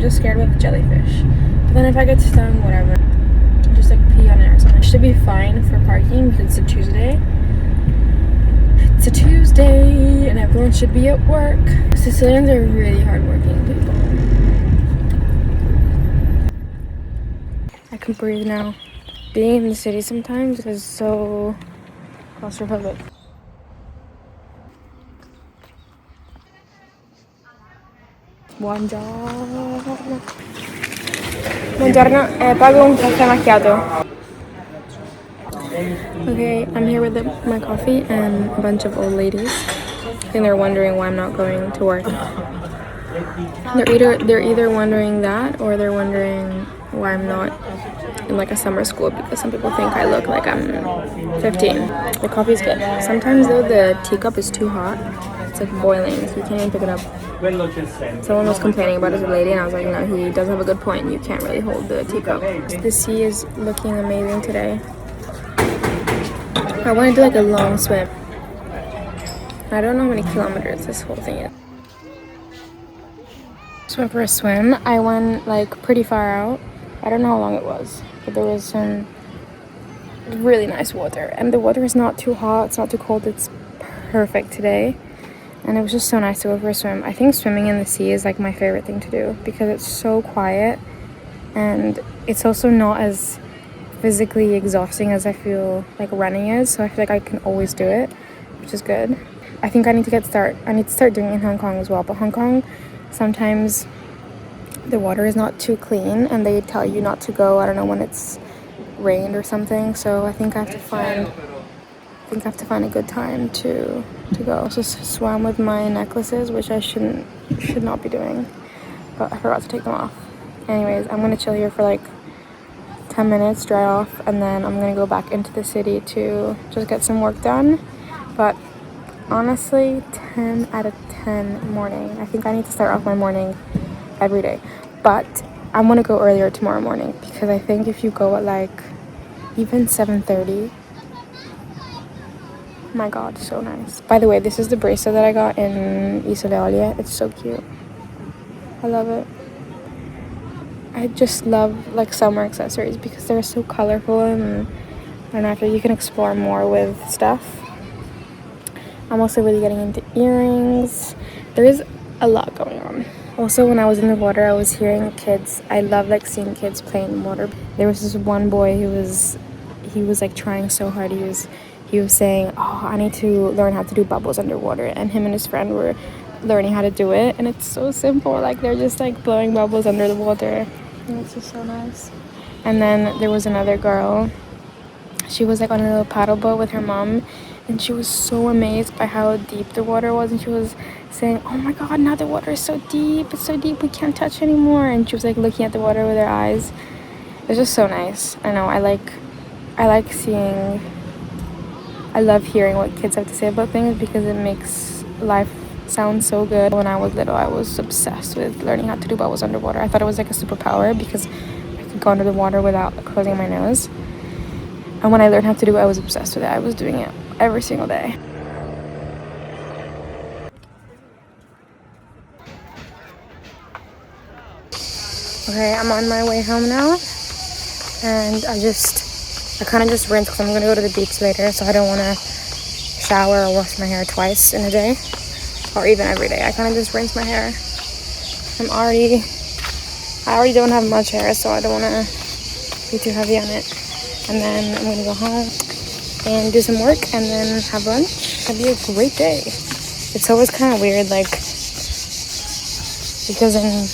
I'm just scared with jellyfish. But then if I get stung, whatever. Just like pee on it or something. Should be fine for parking because it's a Tuesday. It's a Tuesday and everyone should be at work. Sicilians are really hardworking people. I can breathe now. Being in the city sometimes is so claustrophobic. Buongiorno. Buongiorno, pago un caffè macchiato. Okay, I'm here with my coffee and a bunch of old ladies. I think they're wondering why I'm not going to work. They're either wondering that or they're wondering why I'm not in like a summer school because some people think I look like I'm 15. The coffee's good. Sometimes though the teacup is too hot. It's like boiling, so you can't even pick it up. Someone was complaining about his lady and I was like, no, he does have a good point. You can't really hold the teacup. The sea is looking amazing today. I want to do like a long swim. I don't know how many kilometers this whole thing is. Just went for a swim. I went like pretty far out. I don't know how long it was, but there was some really nice water. And the water is not too hot, it's not too cold, it's perfect today. And it was just so nice to go for a swim. I think swimming in the sea is like my favorite thing to do because it's so quiet and it's also not as physically exhausting as I feel like running is. So I feel like I can always do it, which is good. I think I need to start doing it in Hong Kong as well. But Hong Kong, sometimes the water is not too clean and they tell you not to go, I don't know, when it's rained or something. So I think I have to find a good time to go. Just swam with my necklaces, which I should not be doing, but I forgot to take them off. Anyways, I'm gonna chill here for like 10 minutes, dry off, and then I'm gonna go back into the city to just get some work done. But honestly, 10 out of 10 morning. I think I need to start off my morning every day, but I'm gonna go earlier tomorrow morning because I think if you go at like even 7:30, my god, so nice. By the way, this is the bracelet that I got in Sicily. It's so cute. I love it. I just love like summer accessories because they're so colorful and I don't know, I feel you can explore more with stuff. I'm also really getting into earrings. There is a lot going on. Also, when I was in the water, I was hearing kids. I love like seeing kids play in water. There was this one boy who was like trying so hard. He was saying, oh, I need to learn how to do bubbles underwater. And him and his friend were learning how to do it. And it's so simple. Like, they're just, like, blowing bubbles under the water. And it's just so nice. And then there was another girl. She was, like, on a little paddle boat with her mom. And she was so amazed by how deep the water was. And she was saying, oh, my God, now the water is so deep. It's so deep, we can't touch anymore. And she was, like, looking at the water with her eyes. It was just so nice. I know, I love hearing what kids have to say about things because it makes life sound so good. When I was little, I was obsessed with learning how to do bubbles underwater. I thought it was like a superpower because I could go under the water without closing my nose. And when I learned how to do it, I was obsessed with it. I was doing it every single day. Okay, I'm on my way home now. And I kind of just rinse because I'm going to go to the beach later, so I don't want to shower or wash my hair twice in a day, or even every day. I kind of just rinse my hair. I already don't have much hair, so I don't want to be too heavy on it. And then I'm going to go home and do some work and then have lunch. It'll be a great day. It's always kind of weird, like, because in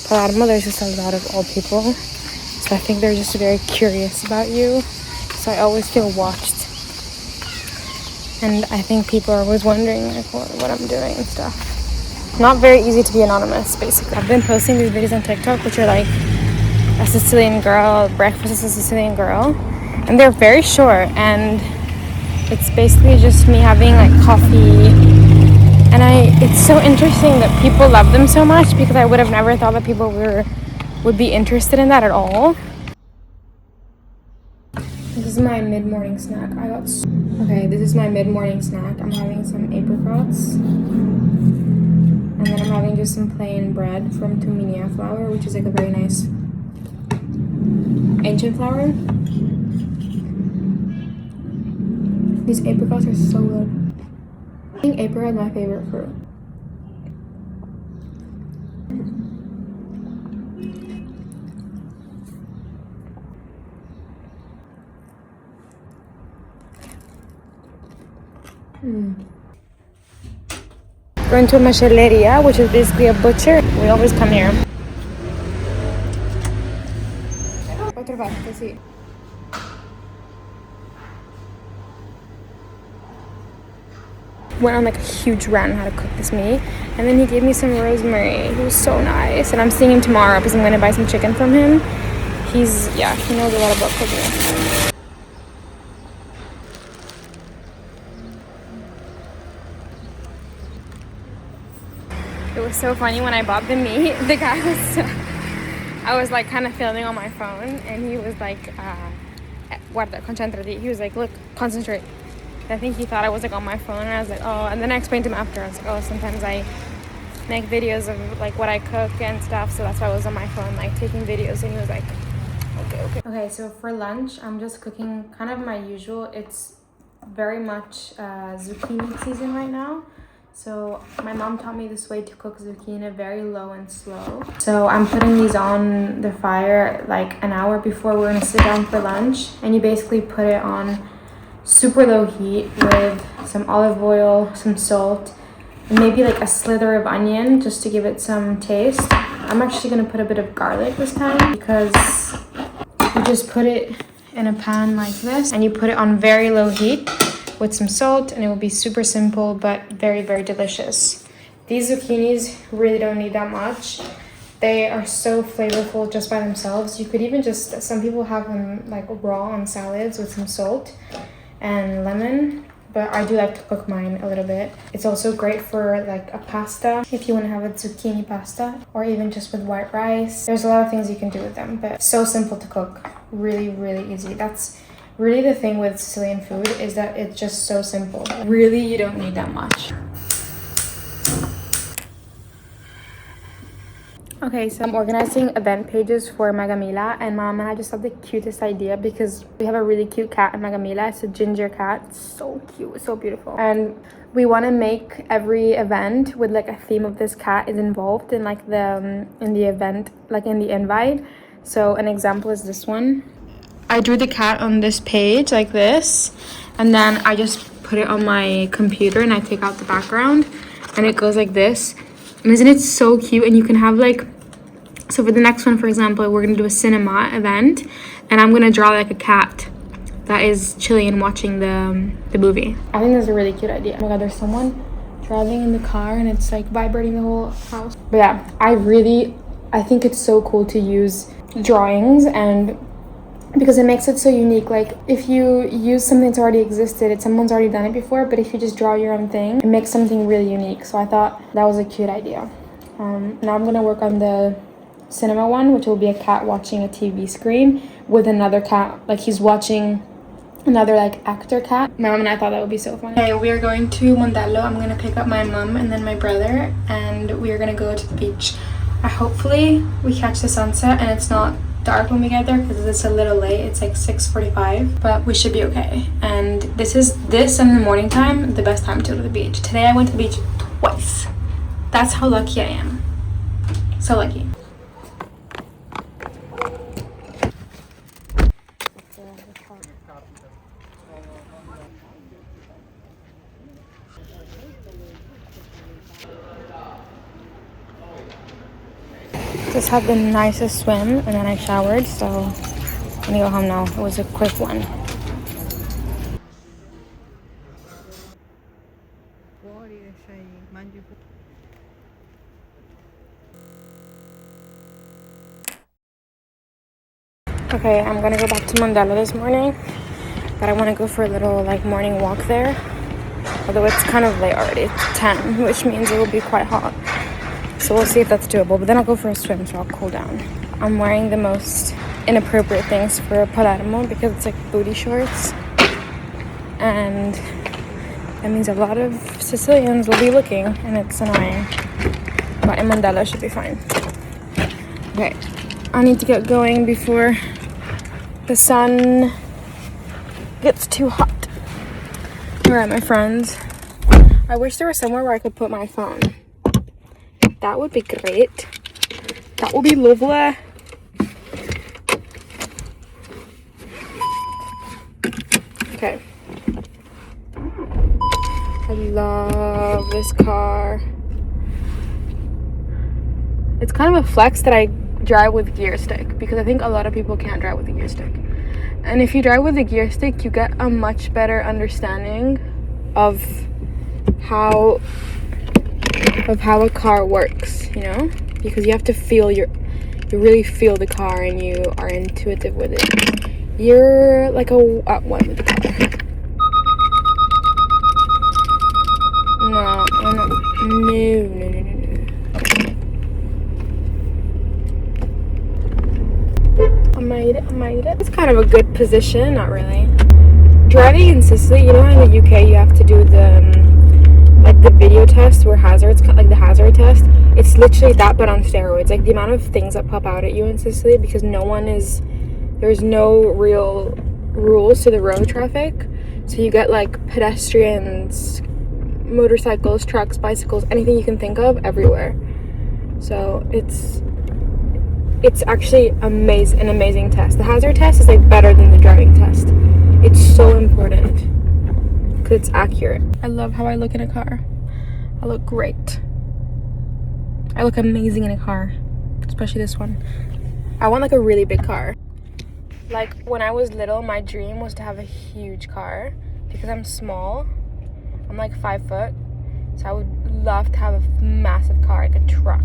Palermo there's just a lot of old people. So I think they're just very curious about you. So I always feel watched. And I think people are always wondering like what I'm doing and stuff. Not very easy to be anonymous, basically. I've been posting these videos on TikTok, which are like a Sicilian girl, breakfast is a Sicilian girl. And they're very short. And it's basically just me having like coffee. And it's so interesting that people love them so much because I would have never thought that people would be interested in that at all. This is my mid-morning snack. This is my mid-morning snack. I'm having some apricots And then I'm having just some plain bread from Tuminia flour, which is like a very nice ancient flour. These apricots are so good. I think apricot is my favorite fruit. Going to a macelleria, which is basically a butcher. We always come here. Otro vaso, sí. Went on like a huge rant on how to cook this meat, and then he gave me some rosemary. He was so nice, and I'm seeing him tomorrow because I'm going to buy some chicken from him. He knows a lot about cooking. It was so funny when I bought the meat. The guy I was like kind of filming on my phone, and he was like, guarda, concentrati. He was like, look, concentrate. I think he thought I was like on my phone, and I was like, oh. And then I explained to him after. I was like, oh, sometimes I make videos of like what I cook and stuff, so that's why I was on my phone like taking videos. And he was like, okay. So for lunch, I'm just cooking kind of my usual. It's very much zucchini season right now. So my mom taught me this way to cook zucchini, very low and slow. So I'm putting these on the fire like an hour before we're gonna sit down for lunch, and you basically put it on super low heat with some olive oil, some salt, and maybe like a slither of onion just to give it some taste. I'm actually gonna put a bit of garlic this time because you just put it in a pan like this and you put it on very low heat with some salt, and it will be super simple but very, very delicious. These zucchinis really don't need that much. They are so flavorful just by themselves. You could even just, some people have them like raw on salads with some salt and lemon, but I do like to cook mine a little bit. It's also great for like a pasta, if you want to have a zucchini pasta, or even just with white rice. There's a lot of things you can do with them, but so simple to cook. Really, really easy. That's really the thing with Sicilian food, is that it's just so simple. Really, you don't need that much. Okay, so I'm organizing event pages for Magamila, and Mom and I just had the cutest idea because we have a really cute cat in Magamila. It's a ginger cat. It's so cute, so beautiful. And we want to make every event with like a theme of this cat is involved in like in the event, like in the invite. So an example is this one. I drew the cat on this page like this, and then I just put it on my computer and I take out the background, and it goes like this. And isn't it so cute? And you can have like, so for the next one, for example, we're gonna do a cinema event, and I'm gonna draw like a cat that is chilling and watching the movie. I think that's a really cute idea. Oh my god, there's someone driving in the car and it's like vibrating the whole house. But yeah, I think it's so cool to use drawings, and because it makes it so unique. Like if you use something that's already existed, someone's already done it before, but if you just draw your own thing, it makes something really unique. So I thought that was a cute idea. Now I'm gonna work on the cinema one, which will be a cat watching a TV screen with another cat, like he's watching another like actor cat. My mom and I thought that would be so funny. Okay, we are going to Mondello. I'm gonna pick up my mom and then my brother, and we are gonna go to the beach. Hopefully we catch the sunset and it's not dark when we get there, because it's a little late. It's like 6:45, but we should be okay. And this in the morning time, the best time to go to the beach. Today I went to the beach twice. That's how lucky I am. So lucky. Just had the nicest swim, and then I showered, so I'm gonna go home now. It was a quick one. Okay, I'm gonna go back to Mondello this morning, but I want to go for a little like morning walk there. Although it's kind of late already, it's 10, which means it will be quite hot. So we'll see if that's doable, but then I'll go for a swim, so I'll cool down. I'm wearing the most inappropriate things for Palermo because it's like booty shorts, and that means a lot of Sicilians will be looking, and it's annoying. but in Mondello should be fine. Okay, I need to get going before the sun gets too hot. Alright, my friends. I wish there was somewhere where I could put my phone. That would be great. That would be lovely. Okay. I love this car. It's kind of a flex that I drive with gear stick, because I think a lot of people can't drive with a gear stick. And if you drive with a gear stick, you get a much better understanding of how a car works, you know? Because you have to feel you really feel the car, and you are intuitive with it. You're like at one with the car. No, I'm not. No. I made it. It's kind of a good position, not really. Driving in Sicily, you know how in the UK you have to do the video test where hazards, like the hazard test. It's literally that, but on steroids. Like the amount of things that pop out at you in Sicily, because there's no real rules to the road traffic. So you get like pedestrians, motorcycles, trucks, bicycles, anything you can think of everywhere. So it's actually an amazing test. The hazard test is like better than the driving test. It's so important because it's accurate. I love how I look in a car. I look great. I look amazing in a car, especially this one. I want like a really big car. Like when I was little, my dream was to have a huge car because I'm small. I'm like 5 foot, so I would love to have a massive car, like a truck.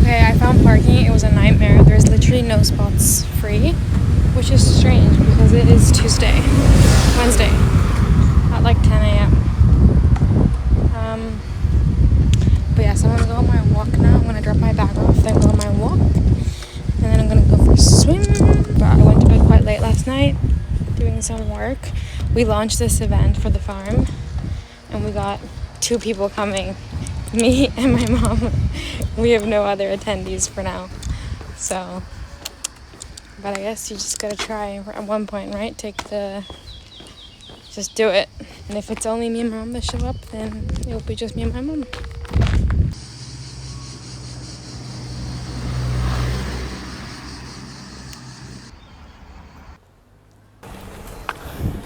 Okay, I found parking. It was a nightmare. There's literally no spots free, which is strange because it is Wednesday, at like 10 a.m. But yes, I'm gonna go on my walk now. I'm gonna drop my bag off, then go on my walk, and then I'm gonna go for a swim. But I went to bed quite late last night, doing some work. We launched this event for the farm, and we got 2 people coming, me and my mom. We have no other attendees for now, so, but I guess you just gotta try at one point, right? Just do it. And if it's only me and my mom that show up, then it'll be just me and my mom.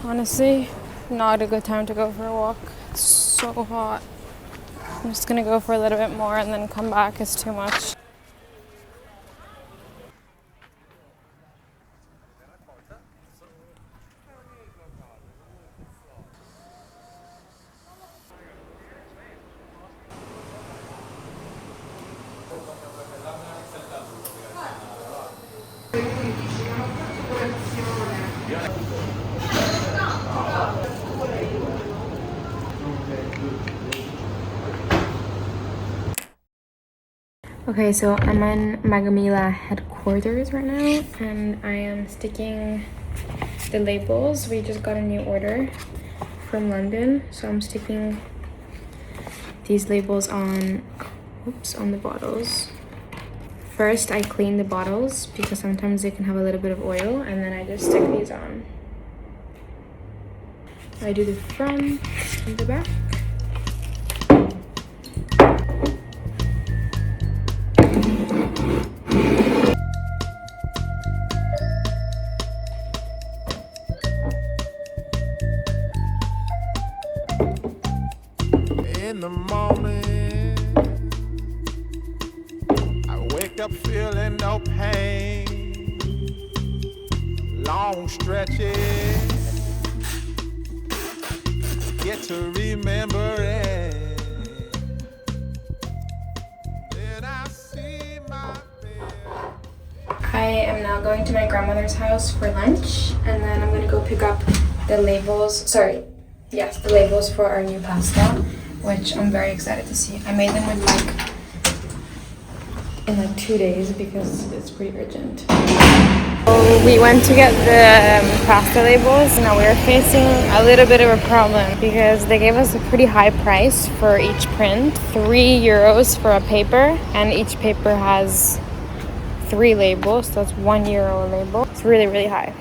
Honestly, not a good time to go for a walk. It's so hot. I'm just gonna go for a little bit more and then come back. It's too much. Okay, so I'm in Magamila headquarters right now, and I am sticking the labels. We just got a new order from London, so I'm sticking these labels on the bottles. First, I clean the bottles because sometimes they can have a little bit of oil, and then I just stick these on. I do the front and the back. In the morning, I wake up feeling no pain. Long stretches, get to remember it. Then I see my bed. I am now going to my grandmother's house for lunch, and then I'm gonna go pick up the labels. The labels for our new pasta, which I'm very excited to see. I made them in 2 days because it's pretty urgent. We went to get the pasta labels. Now we're facing a little bit of a problem because they gave us a pretty high price for each print. €3 for a paper, and each paper has 3 labels, so that's €1 a label. It's really, really high.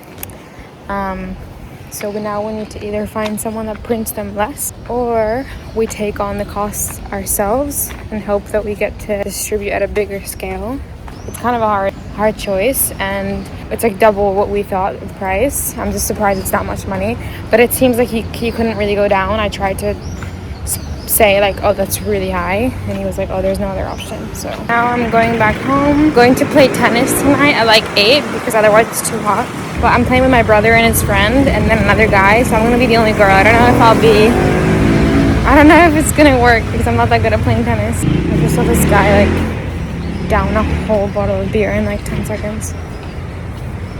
So now we need to either find someone that prints them less, or we take on the costs ourselves and hope that we get to distribute at a bigger scale. It's kind of a hard choice, and it's like double what we thought the price. I'm just surprised it's that much money, but it seems like he couldn't really go down. I tried to say like, oh, that's really high, and he was like, oh, there's no other option. So now I'm going back home, going to play tennis tonight at like 8 because otherwise it's too hot. But I'm playing with my brother and his friend and then another guy, so I'm gonna be the only girl. I don't know if it's gonna work because I'm not that good at playing tennis. I just saw this guy like down a whole bottle of beer in like 10 seconds.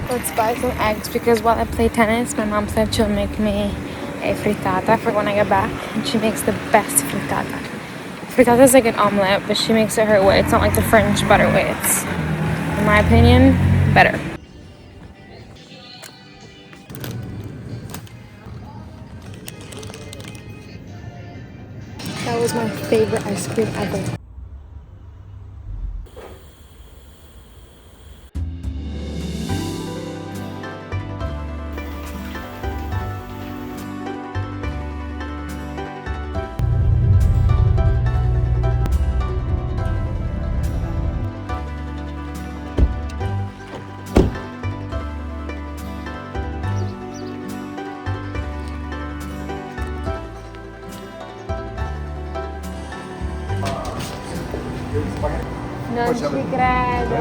Let's buy some eggs because while I play tennis, my mom said she'll make me a frittata for when I get back, and she makes the best frittata. Frittata is like an omelette, but she makes it her way. It's not like the French butter way. It's, in my opinion, better. That was my favorite ice cream ever. Non ci credo,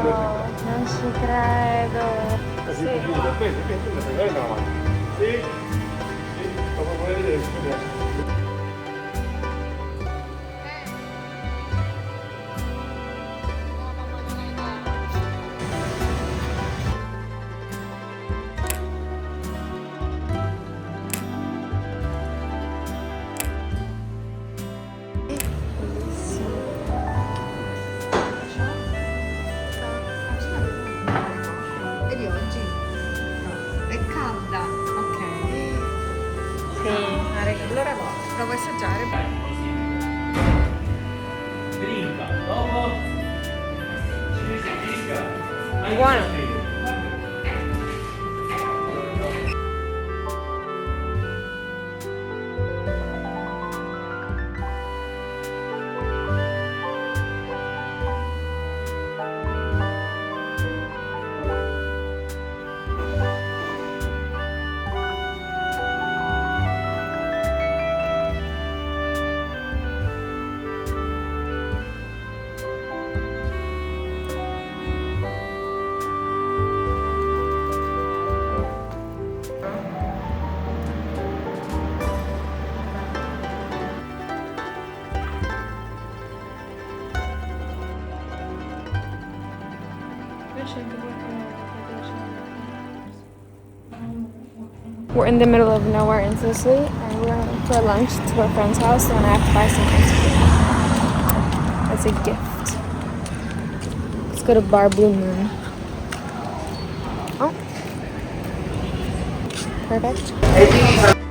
non ci credo. Sì. Allora no, lo vuoi assaggiare? Buono. We're in the middle of nowhere in Sicily, and we're going for lunch to a friend's house, and I have to buy some ice cream. That's a gift. Let's go to Bar Blue Moon. Oh. Perfect.